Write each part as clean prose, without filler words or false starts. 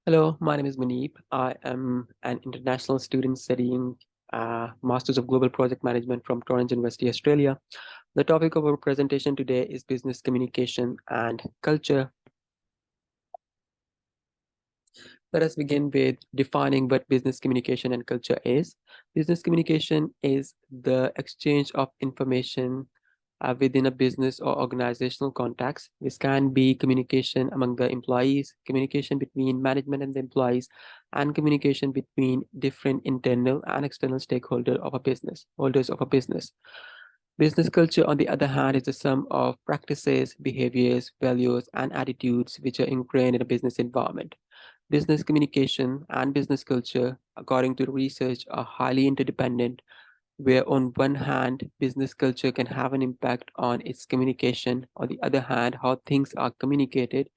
Hello, my name is Muneeb. I am an international student studying Masters of Global Project Management from Torrens University, Australia. The topic of our presentation today is business communication and culture. Let us begin with defining what business communication and culture is. Business communication is the exchange of information within a business or organizational context. This can be communication among the employees, communication between management and the employees, and communication between different internal and external stakeholders of a business, holders of a business. Business culture, on the other hand, is the sum of practices, behaviors, values, and attitudes which are ingrained in a business environment. Business communication and business culture, according to research, are highly interdependent, where on one hand, business culture can have an impact on its communication. On the other hand, how things are communicated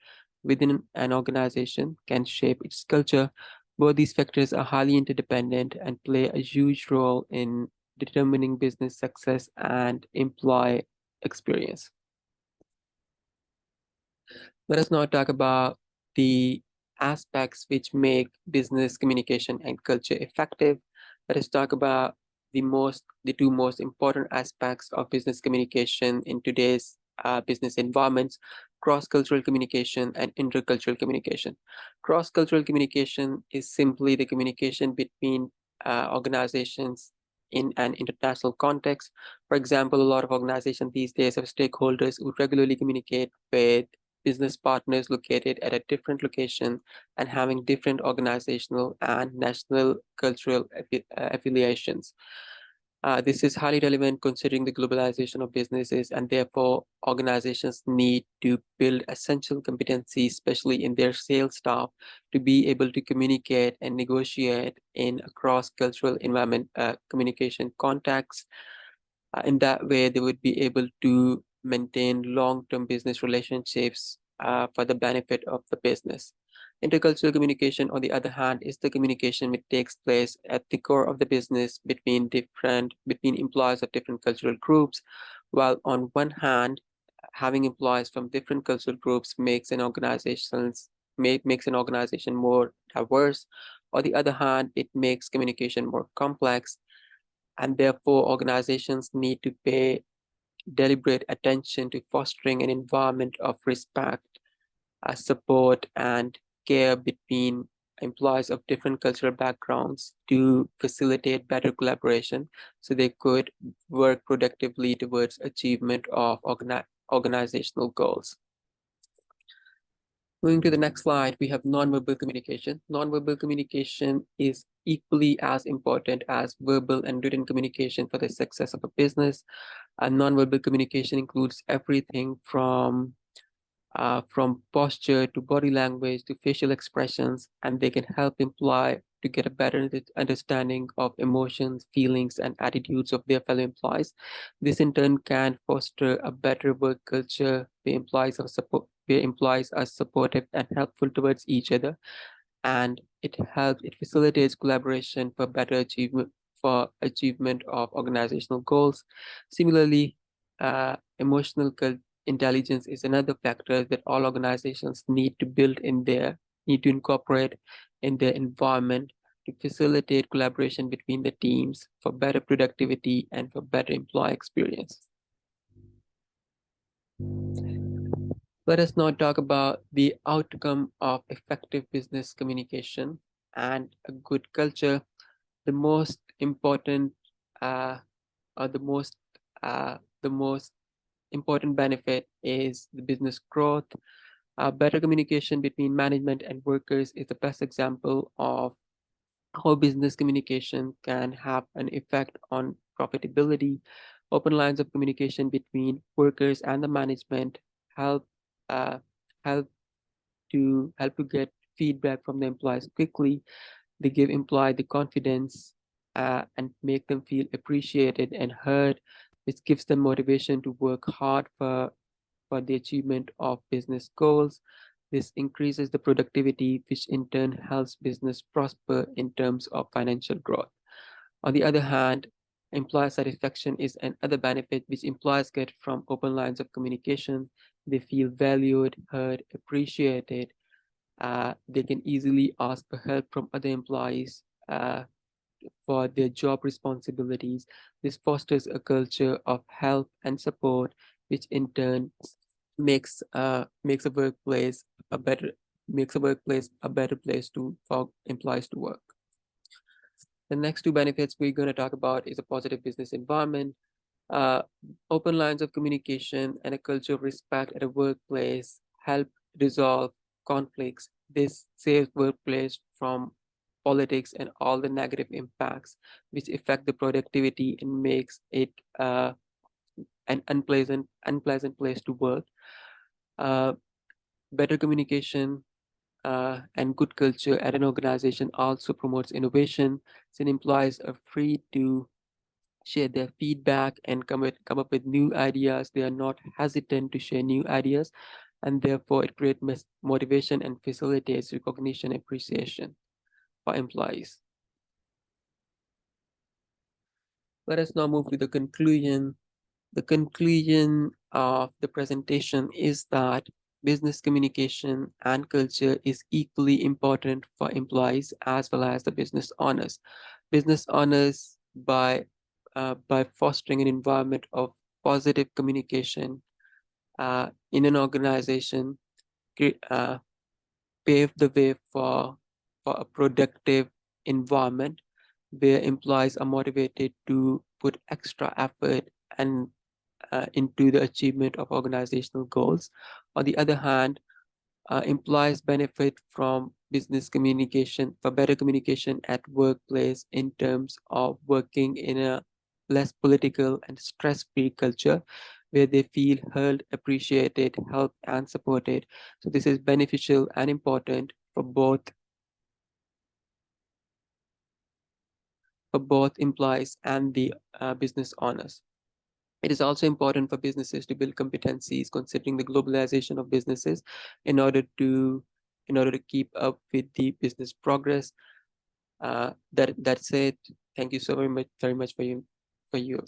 within an organization can shape its culture. Both these factors are highly interdependent and play a huge role in determining business success and employee experience. Let us now talk about the aspects which make business communication and culture effective. Let us talk about the two most important aspects of business communication in today's business environments: cross-cultural communication and intercultural communication. Cross-cultural communication is simply the communication between organizations in an international context. For example, a lot of organizations these days have stakeholders who regularly communicate with business partners located at a different location and having different organizational and national cultural affiliations. This is highly relevant considering the globalization of businesses, and therefore organizations need to build essential competencies, especially in their sales staff, to be able to communicate and negotiate in a cross-cultural environment communication context. In that way, they would be able to maintain long-term business relationships for the benefit of the business. Intercultural communication, on the other hand, is the communication which takes place at the core of the business between employees of different cultural groups. While on one hand, having employees from different cultural groups makes an organization more diverse. On the other hand, it makes communication more complex, and therefore organizations need to pay deliberate attention to fostering an environment of respect, support, and care between employees of different cultural backgrounds to facilitate better collaboration so they could work productively towards achievement of organizational goals. Moving to the next slide, we have nonverbal communication. Nonverbal communication is equally as important as verbal and written communication for the success of a business. And nonverbal communication includes everything from posture to body language to facial expressions, and they can help employ to get a better understanding of emotions, feelings, and attitudes of their fellow employees. This in turn can foster a better work culture where employees are supportive and helpful towards each other, and it facilitates collaboration for better achievement of organizational goals. Similarly, emotional intelligence is another factor that all organizations need to incorporate in their environment to facilitate collaboration between the teams for better productivity and for better employee experience. Let us now talk about the outcome of effective business communication and a good culture. The most important or the most important benefit is the business growth. Better communication between management and workers is the best example of how business communication can have an effect on profitability. Open lines of communication between workers and the management help uh, help help to get feedback from the employees quickly. They give employee the confidence and make them feel appreciated and heard. This gives them motivation to work hard for the achievement of business goals. This increases the productivity, which in turn helps business prosper in terms of financial growth. On the other hand, employer satisfaction is another benefit which employers get from open lines of communication. They feel valued, heard, appreciated, They can easily ask for help from other employees for their job responsibilities. This fosters a culture of help and support, which in turn makes a workplace a better place to for employees to work. The next two benefits we're going to talk about is a positive business environment. Uh, Open lines of communication and a culture of respect at a workplace help resolve conflicts. This saves workplace from politics and all the negative impacts which affect the productivity and makes it an unpleasant place to work. Uh, Better communication and good culture at an organization also promotes innovation, since employees are free to share their feedback and come up with new ideas. They are not hesitant to share new ideas, and therefore it creates motivation and facilitates recognition and appreciation for employees. Let us now move to the conclusion. The conclusion of the presentation is that business communication and culture is equally important for employees as well as the business owners. Business owners, by fostering an environment of positive communication in an organization, uh, pave the way for a productive environment where employees are motivated to put extra effort and into the achievement of organizational goals. On the other hand, employees benefit from business communication for better communication at workplace in terms of working in a less political and stress-free culture where they feel heard, appreciated, helped, and supported. So this is beneficial and important for both employees and the business owners. It is also important for businesses to build competencies considering the globalization of businesses in order to keep up with the business progress. That's it. Thank you so very much for you for your